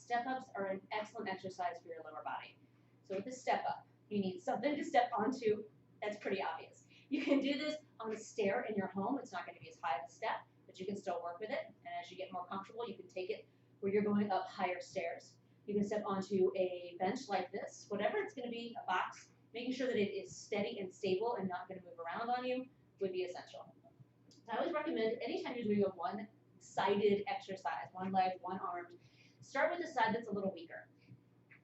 Step-ups are an excellent exercise for your lower body. So with the step-up, you need something to step onto. That's pretty obvious. You can do this on a stair in your home. It's not going to be as high of a step, but you can still work with it. And as you get more comfortable, you can take it where you're going up higher stairs. You can step onto a bench like this, whatever it's going to be, a box. Making sure that it is steady and stable and not going to move around on you would be essential. So I always recommend anytime you're doing a one-sided exercise, one-legged, one-armed, start with the side that's a little weaker.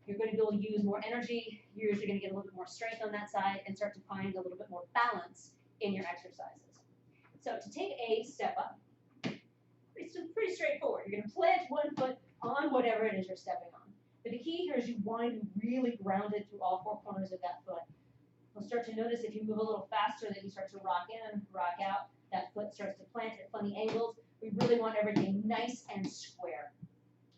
You're going to be able to use more energy. You're usually going to get a little bit more strength on that side and start to find a little bit more balance in your exercises. So to take a step up, pretty straightforward. You're going to plant one foot on whatever it is you're stepping on. But the key here is you want to be really grounded through all four corners of that foot. You'll start to notice if you move a little faster that you start to rock in, rock out, that foot starts to plant at funny angles. We really want everything nice and square.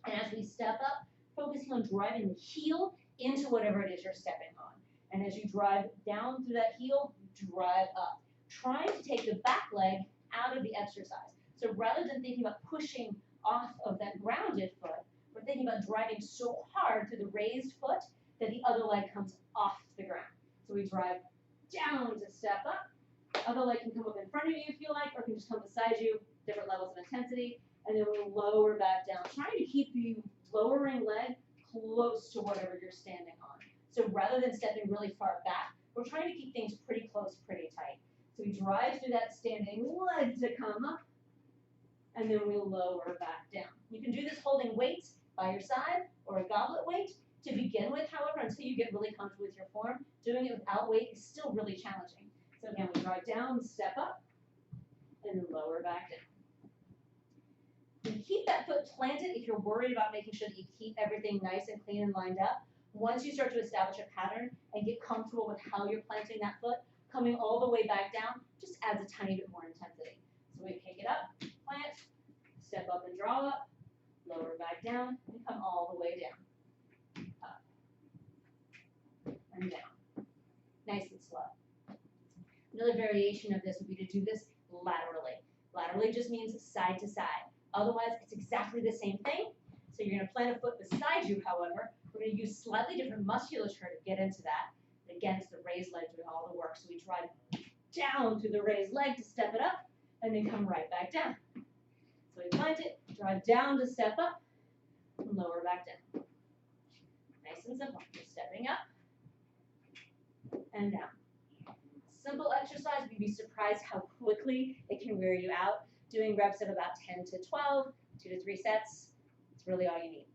And as we step up, focusing on driving the heel into whatever it is you're stepping on. And as you drive down through that heel, you drive up. Trying to take the back leg out of the exercise. So rather than thinking about pushing off of that grounded foot, we're thinking about driving so hard through the raised foot that the other leg comes off the ground. So we drive down to step up. Other leg can come up in front of you if you like, or can just come beside you, different levels of intensity. And then we'll lower back down, trying to keep the lowering leg close to whatever you're standing on. So rather than stepping really far back, we're trying to keep things pretty close, pretty tight. So we drive through that standing leg to come up, and then we lower back down. You can do this holding weights by your side or a goblet weight to begin with, however, until you get really comfortable with your form. Doing it without weight is still really challenging. So again, we drive down, step up, and then lower back down. You keep that foot planted if you're worried about making sure that you keep everything nice and clean and lined up. Once you start to establish a pattern and get comfortable with how you're planting that foot, coming all the way back down just adds a tiny bit more intensity. So we pick it up, plant, step up and draw up, lower back down, and come all the way down. Up and down. Nice and slow. Another variation of this would be to do this laterally. Laterally just means side to side. Otherwise, it's exactly the same thing. So you're going to plant a foot beside you, however. We're going to use slightly different musculature to get into that. Again, it's the raised leg doing all the work. So we drive down through the raised leg to step it up, and then come right back down. So we plant it, drive down to step up, and lower back down. Nice and simple. We're stepping up and down. Simple exercise. You'd be surprised how quickly it can wear you out. Doing reps of about 10 to 12, 2 to 3 sets. It's really all you need.